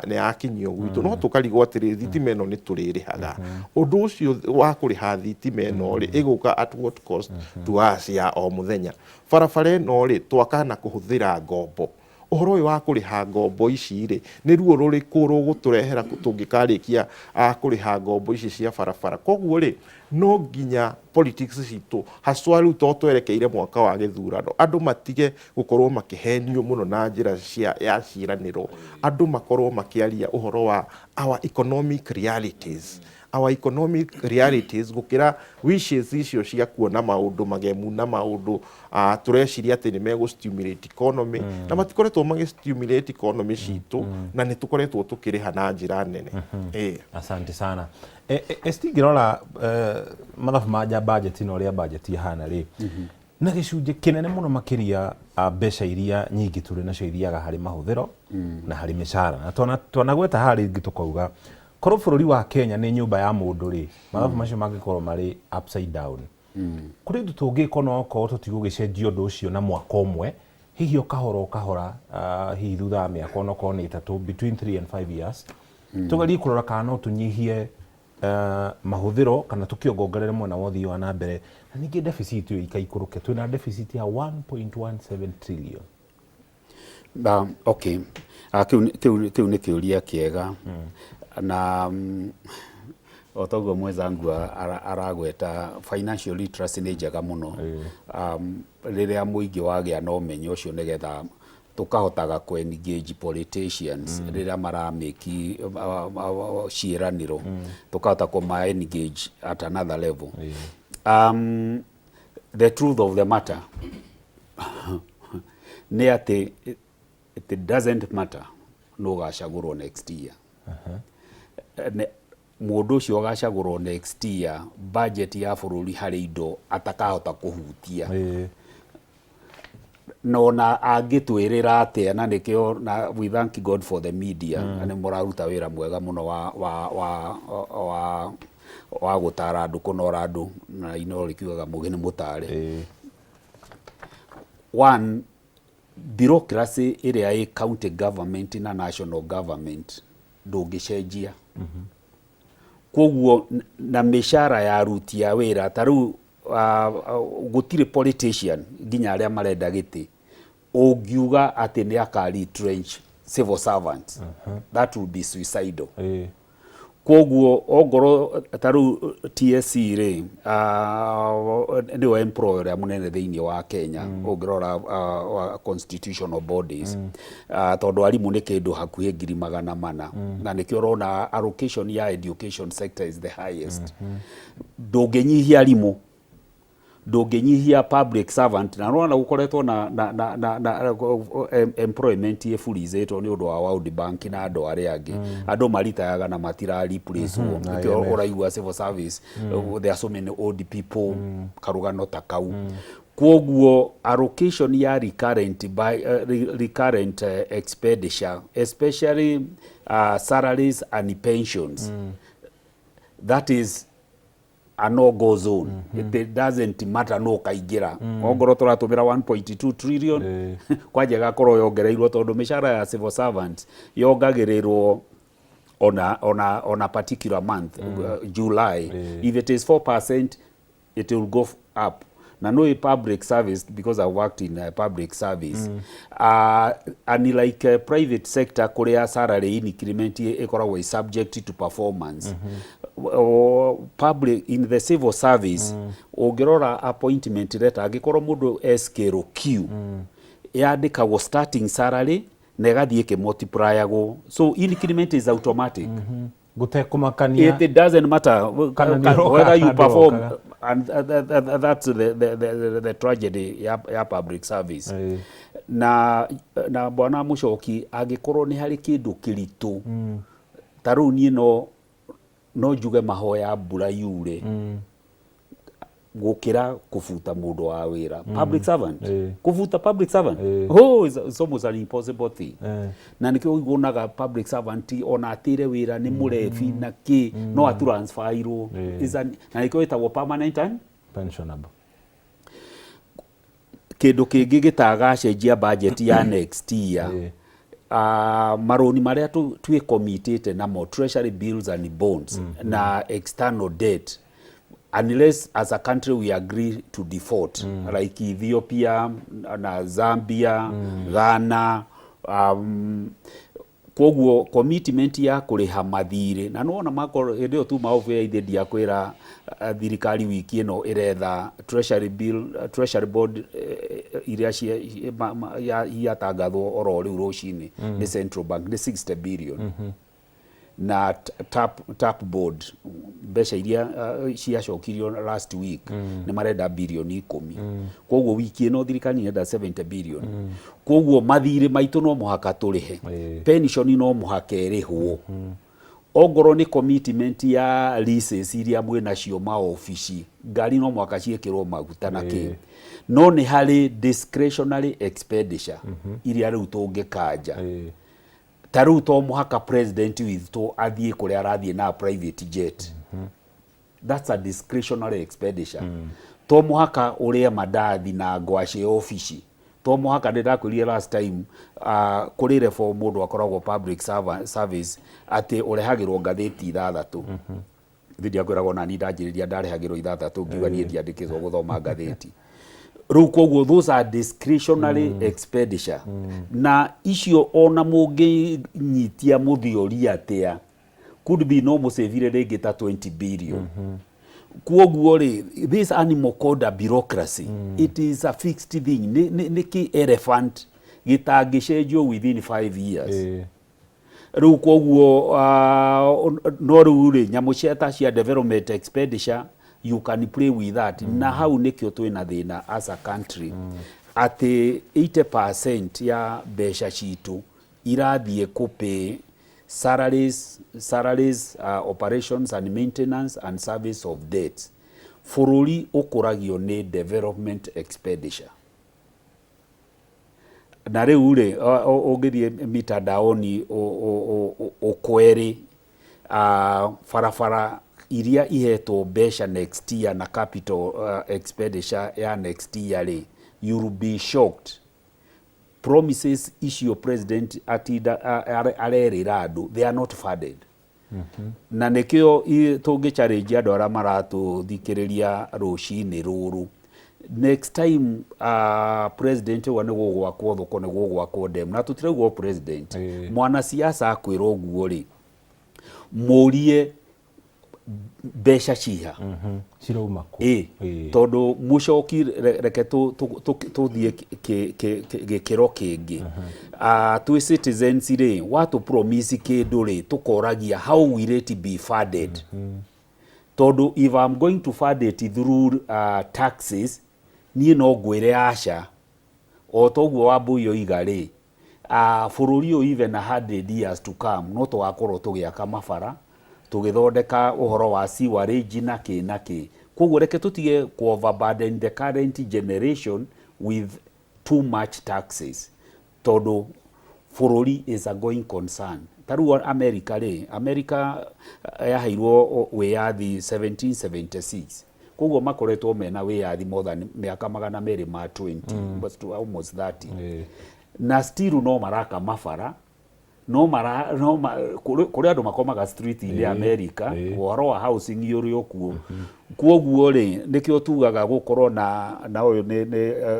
nĩ yakinyio gwitũ no tũkarigwo atĩrĩ thitima ĩno nĩ tũrĩrĩhaga ũndũ ũcio wa kũrĩha thitima ĩno rĩ ĩgũka at what cost to us ya o mũthenya barabara ĩno rĩ twaka na kũhũthĩra ngombo ũhoro ũyũ wa kũrĩha ngombo ici rĩ nĩ ruo rũrĩkũ rũgũtũrehera tũngĩkarĩkia kũrĩha ngombo ici cia barabara koguo rĩ no nginya politics citũ haswa rĩu to twerekeire mwaka wa gĩthurano andũ matige gũkorwo makĩhenio mũno na njĩra ya ciĩranĩro andũ makorwo makĩaria ũhoro wa our economic realities gũkĩra wishes icio cia kuona maũndũ magemu na maũndũ tũreciria atĩ nĩ megũ-stimulate economy na matikoretwo magĩ-stimulate economy citũ na nĩ tũkoretwo tũkĩrĩha na njĩra nene. Asante sana. Estingĩrora mathabu ma budget ĩno ũrĩa budget ihana rĩ na gĩcunjĩ kĩnene mũno makĩria mbeca iria nyingĩ tũrĩ nacio ithiaga harĩ mahũthĩro na harĩ mĩcara na twanagweta harĩ ingĩ tũkauga korwo bũrũri wa Kenya nĩ nyũmba ya mũndũ rĩ mathabu macio mangĩkorwo marĩ upside down kũrĩ ũndũ tũngĩka no okorwo tũtigũgĩcenjia ũndũ ũcio na mwaka ũmwe hihi kahora hihi thutha wa mĩaka onokorwo nĩ ĩtatũ between 3 and 5 years tũgerie kũrora kana no tũnyihie mahũthĩro kana tũkĩongongerere mwena wa ũthii wa na mbere na ningĩ deficit ĩyo ikaikũrũke twĩna deficit ya 1.17 trillion. Okay, kĩu nĩ kĩũria kĩega na otoguo mwenzangu aragweta financial literacy nĩ njega mũno rĩrĩa mũingĩ wagĩa na ũmenyo ũcio nĩgetha tũkahotaga engage politicians rĩrĩa maramĩki ciĩranĩro tũkahota engage at another level. The truth of the matter nĩ atĩ it doesn't matter no gacagũrwo next year. Mũndũ ũcio gacagũrwo next year budget ya bũrũri harĩ indo atakahota kũhutia na angĩtwĩrĩra atĩa na nĩkĩo na we thank God for the media nĩ mũraruta wĩra mwega mũno wa gũtara andũ kũnora andũ na ino rĩkiugaga mũgeni mũtare. One, bureaucracy ĩrĩa ĩ county government na national government ndũngĩcenjia koguo na mĩcara ya aruti a wĩra ta rĩu gũtirĩ politician nginya arĩa marenda gĩtĩ ũngiuga atĩ nĩ aka-retrench civil servants that would be suicidal. Koguo ongorwo ta rĩu TSC rĩ nĩwe employer ya mũnene thĩinĩ wa Kenya ũngĩrora constitutional bodies tondũ arimũ nĩ kĩndũ hakuhĩ 400,000 na nĩkĩo ũrona allocation ya education sector is the highest. Ndũngĩnyihia arimũ ndũngĩnyihia public servant na rona gũkoretwo na employment ĩburizĩtwo nĩ ũndũ wa World Bank na andũ arĩa angĩ andũ maritayaga na matira replace nĩkĩo ũraigua civil service there are so many old people karũgano ta kau. Koguo allocation ya recurrent expenditure especially salaries and pensions that is a no-go zone. It doesn't matter no kaingĩra ongorwo tũratũmĩra 1.2 trillion kwanja gakorwo yongereirwo tondũ mĩcara ya civil servants yongagĩrĩrwo on a particular month July. If it is 4% it will go up. Na no public service because I worked in public service and like private sector kũrĩa salary increment ĩkoragwo is subject to performance. Public in the civil service ũngĩrora appointment letter angĩkorwo mũndũ scale Q yandĩkagwo starting salary na ĩgathiĩ ĩkĩmultiplyagwo so increment is automatic. Gutekũmakania it doesn't matter whether you perform and that's the tragedy ya public service. Na bwana Muchoki angĩkorwo nĩ harĩ kĩndũ kĩritũ ta rĩu niĩ no njuge mahoya mbura yure gũkĩra kũbuta mũndũ wa wĩra public servant kũbuta public servant it's almost an impossible thing. Na nĩkĩo ũigunaga public servant ona atĩre wĩra nĩ mũrebi na kĩ no atransferirwo na nĩkĩo ĩtagwo permanent and pensionable. Kĩndũ kĩngĩ gĩtagacenjia budget ya next year maroni maria twi committed namo treasury bills and bonds na external debt, unless as a country we agree to default like Ethiopia na Zambia, Ghana, koguo commitment ya kuriha mathire na no na makoro ndio tu maofe ithe dia kwira thirikari wiki ino iretha treasury board iria ya tangathwo oro riu rucini ni central bank ni 60 billion na tap board mbeca iria ciacokirio last week ni marenda bilioni 10 koguo wiki ino thirikari nenda 70 billion koguo mathire maitu no muhaka turihe pension no muhaka irihwo ongoro ni commitment ya leases iria mwe nacio ma office ngari no muhaka ciekirwo maguta na ki no ni hari discretionary expenditure iria riu tungikanja taru to muhaka president witũ athie kuria arathie na private jet that's a discretionary expenditure to muhaka uria madathi na ngwaci office to muhaka ndirakwĩrire last time kuri reform mundu akoragwo public service ati urehagirwo ngathĩti 6 thidia kwĩragwo na ni ndanjĩrĩria ndarehagirwo 6 ngiuga nie ndiandĩkĩtwo guthoma ngathĩti riu koguo those are discretionary expenditure na icio ona mũngĩnyitia mũthiori atia could be no mũcĩvire rĩngĩ ta 20 billion koguo ri this animal called a bureaucracy it is a fixed thing ni ki elephant gĩtangĩcenjio within 5 years riu koguo no riu ri nyamũ ciata cia development expenditure you can play with that na hau nikio twina thina as a country ati 80% ya mbeca citu irathie kupe salaries operations and maintenance and service of debt fururi ukuragio ni development expenditure na riu ri ungithie mitandaoni ukweri farafara iria ihetwo mbeca next year na capital expenditure ya next year ri you'll be shocked promises issue president atida arerira andu they are not funded na nikio tungichallenge andu ara maratu thikiriria rucini ruru next time president wa ni gugwakwo thuko ni gugwakwo dem na tutiraugo president mwana siasa akwirwo guo ri murie mbeca ciha cirauma ku tondu mucoki reke tuthie gikiro kingi twi citizens ri watu promise kindu ri tukoragia how will it be funded tondu if I'm going to fund it through taxes nie no ngwire aca o toguo wambuyo igari bururi uyu even 100 years to come no twakorwo tugiaka mabara tugithondeka uhoro wa sewerage na ki koguo reke tutige ku overburden the current generation with too much taxes todo bururi is a going concern taru America yaheirwo wiyathi 1776 koguo makoretwo mena wiyathi more than miaka 220 but almost 30 na still no maraka mafara kuri andu makomaga street ile America uhoro wa housing yuri okuo kuoguo ri nikio tugaga gukorwo na uyu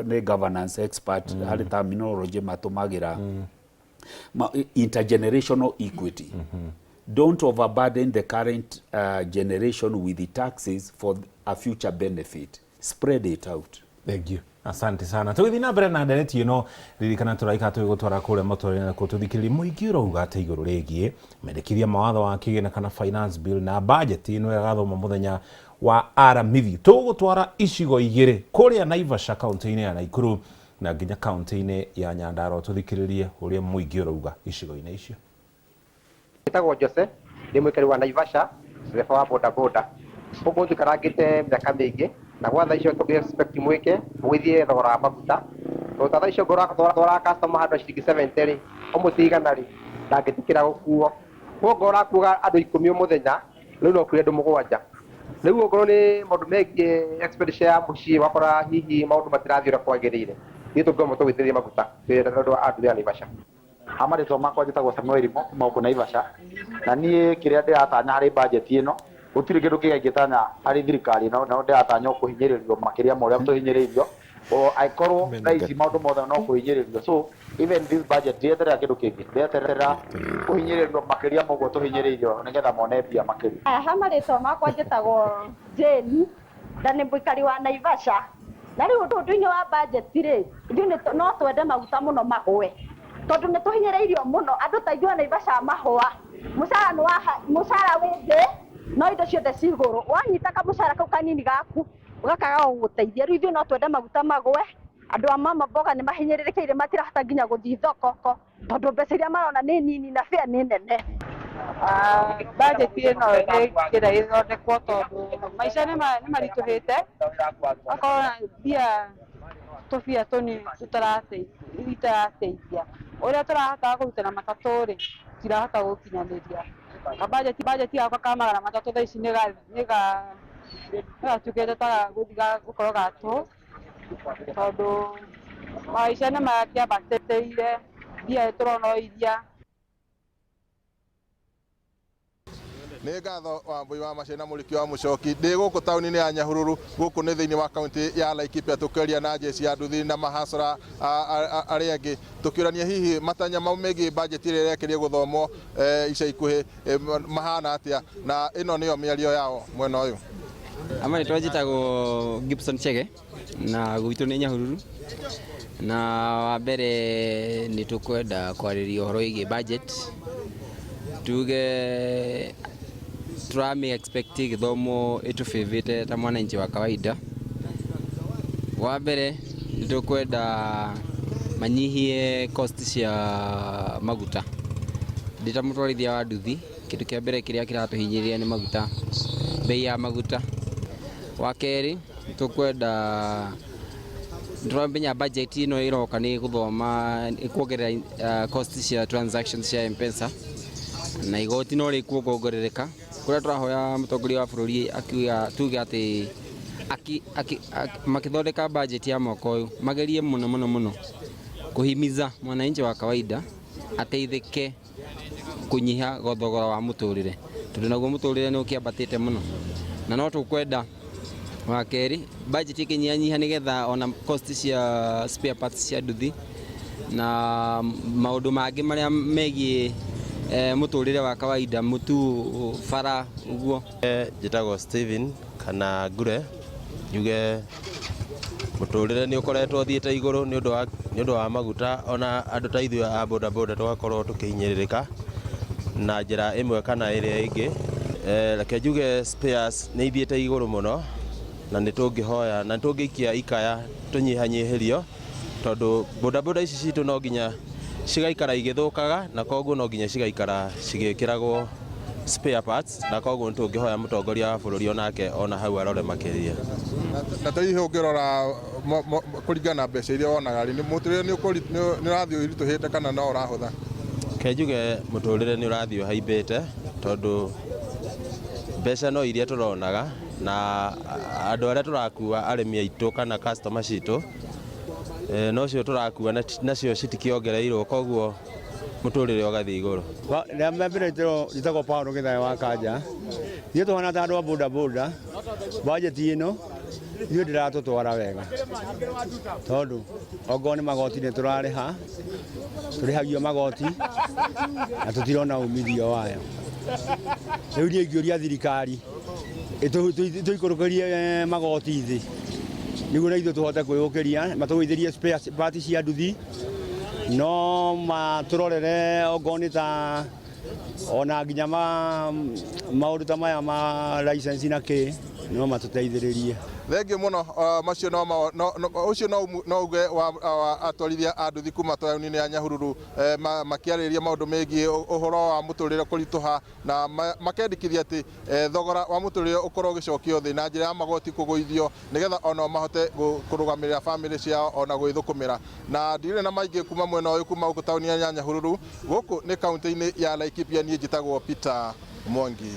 ni governance expert hari terminology matumagira intergenerational equity don't overburden the current generation with the taxes for a future benefit spread it out. Thank you. Asante sana. Tugithi na mbere na ndereti ino ririkana turaika twigutwara kuria motorene na kututhikiri muingi uroga ate iguru rigie mendekithia mawatho wa kigina kana finance bill na budget ino yagathoma muthenya wa aramithi tugutwara icigo igiri kuria Naivasha county-ini ya Naikuru na nginya county-ini ya Nyandarua tuthikiririe uria muingi uroga icigo-ini icio. Itagwo Jose ndi mwikari wa Naivasha refa wa boda boda ubu tukaragite miaka mingi na gwatha icio tugi expect mwike gwithie thogora wa maguta to tatha icio ngora customer handu ciringi 70 ri umutigana ri ndagitikira gukuo ko ngora kuga andu 10 umuthenya riu no kuri andu 7 riu ngoro ni maundu mengi expedition ya muci wakora hihi maundu matirathira kwagirire ni tugomba tugithiria maguta tondu andu ya Naivasha Amaritwo makwa njĩtagwo Samuel Mo kuma gũkũ Naivasha, na niĩ kĩrĩa ndĩratanya harĩ budget ĩno gũtirĩ kĩndũ kĩngĩ ingĩtanya harĩ thirikari ĩno, no ndĩratanya kũhinyĩrĩrio makĩria ma ũrĩa tũhinyĩrĩirio aikorwo thaa ici maũndũ mothe no kũhinyĩrĩrio. So even this budget ndĩreterera kĩndũ kĩngĩ, ndĩreterera kũhinyĩrĩrio makĩria ma ũguo tũhinyĩrĩirio nĩgetha mone mbia makĩria. Ha marĩtwa makwa njĩtagwo Jane na nĩ mũikari wa Naivasha, na rĩu ũndũ-inĩ wa budget rĩ, ithuĩ no twende maguta mũno magũe tondũ nĩ tũhinyĩrĩirio mũno, andũ ta ithuĩ Naivasha mahũa, mũcara wĩ thĩ no indo ciothe ci igũrũ, wanyita kamũcara kau kanini gaku ũgakaga gũgũteithia. Rĩu ithuĩ no twende maguta magũe, andũ a mama mboga nĩ mahinyĩrĩrĩkĩire matirahota nginya gũthiĩ thoko tondũ mbeca iria marona nĩ nini na fare nĩ nene. Budget ĩno ĩkĩra ĩthondekwo tondũ maica nĩ maritũhĩte, akorwo mbia tũbia tũnini tũtarateithia ũrĩa tũrahota kũruta na matatũ rĩ tirahota gũkinyanĩria. Budget yakwa ka magana matatũ thaa ici nĩ gatuĩkĩte ta gũthiga gũkorwo gatũ tondũ maica nĩ makĩambatĩte, mbia tũrona iria. Nĩ ngatho Wambui wa Macena mũriki wa Mũchoki ndĩ gũkũ taũni-inĩ ya Nyahururu, gũkũ nĩ thĩinĩ wa kaunti ya Laikipia, tũkĩaria na njeci ya nduthi na mahacora arĩa angĩ, tũkĩũrania hihi matanya mau megiĩ budget ĩrĩa ĩrekĩrire gũthomwo ica ikuhĩ mahana atĩa, na ĩno nĩyo mĩario yao mwena ũyũ. Amarĩtwa njĩtagwo Gibson Chege na gwitũ nĩ Nyahururu, na wa mbere nĩ tũkwenda kwarĩria ũhoro wĩgiĩ budget, tuge turame expect gĩthomo ĩtũbĩvĩte ta mwananchi wa kawaida. Wa mbere nĩ tũkwenda manyihie cost cia maguta, ndĩ ta mũtwarithia wa nduthi, kĩndũ kĩa mbere kĩrĩa kĩratũhinyĩrĩria nĩ maguta, bei ya maguta. Wa kerĩ nĩ tũkwenda tũramenya budget ĩno ĩroka nĩ gũthoma kuongerera cost cia transactions cia M-Pesa na igoti no rĩkuongerereka, kũrĩa tũrahoya mũtongoria wa bũrũri akiuga tuge atĩ makĩthondeka budget ya mwaka ũyũ magerie mũno kũhimiza mwananchi wa kawaida ateithĩke kũnyiha thogora wa mũtũrĩre, tondũ naguo mũtũrĩre nĩ ũkĩambatĩte mũno, na no tũkwenda wa kerĩ budget ĩkĩnyihanyiha nĩgetha ona cost cia spare parts cia nduthi na maũndũ mangĩ marĩa megiĩ mũtũrĩre wa kawaida, mũtu, bara uguo. Njĩtagwo Steven kana Ngure, njuge mũtũrĩre nĩ ũkoretwo thiĩte igũrũ nĩ ũndũ wa maguta, ona andũ ta ithuĩ a boda boda tũgakorwo tũkĩhinyĩrĩrĩka na njĩra ĩmwe kana ĩrĩa ĩngĩ. Reke njuge spares nĩ ithiĩte igũrũ mũno, na nĩ tũngĩhoya na tũngĩikia ikaya tũnyihanyihĩrio, tondũ boda boda ici citũ no nginya cigaikara igĩthũkaga, na koguo no nginya cigaikara cigĩkĩragwo spare parts, na koguo nĩ tũngĩhoya mũtongoria wa bũrũri onake ona hau arore makĩria. Na taihi ũngĩrora kũringana na mbeca iria wonaga rĩ, mũtũrĩre nĩ ũrathiĩ ũritũhĩte kana no ũrahũtha? Ke njuge mũtũrĩre nĩ ũrathiĩ ũhaimbĩte, tondũ mbeca no iria tũronaga na andũ arĩa tũrakua arĩmi aitũ kana customer citũ no cio tũrakua nacio citikĩongereirwo, koguo mũtũrĩre ũgathiĩ igũrũ. Rĩa mbere njĩtagwo Paulo Gĩthae wa Kanja, niĩ tũhana ta andũ a boda boda, budget ĩno niĩ ndĩratũtwara wega, tondũ okorwo nĩ magoti nĩ tũrarĩha, tũrĩhagio magoti na tũtirona umithio wayo. Rĩu niĩ ingĩũria thirikari tũikũrũkĩrie magoti thĩ nĩguo na ithuĩ tũhote kwĩyũkĩria, matũgũithĩrie spare parts cia nduthi, no matũrorere okorwo nĩ ta ona nginya maũndũ ta maya ma license na kĩ no matũteithĩrĩrie. Thengiũ mũno, macio ũcio no uge wa atwarithia a nduthi kuma taũni-inĩ ya Nyahururu makĩarĩrĩria maũndũ megiĩ ũhoro wa mũtũrĩre kũritũha, na makendekithia atĩ thogora wa mũtũrĩre ũkorwo ũgĩcokio thĩ na njĩra ya magoti kũgũithio, nĩgetha ona mahote kũrũgamĩrĩra famĩlĩ ciao ona gwĩthũkũmĩra. Na ndirĩ na maingĩ kuma mwena ũyũ kuma gũkũ taũni ya Nyahururu, gũkũ nĩ kaunti-inĩ ya Laikipia, niĩ njĩtagwo Peter Mwangi.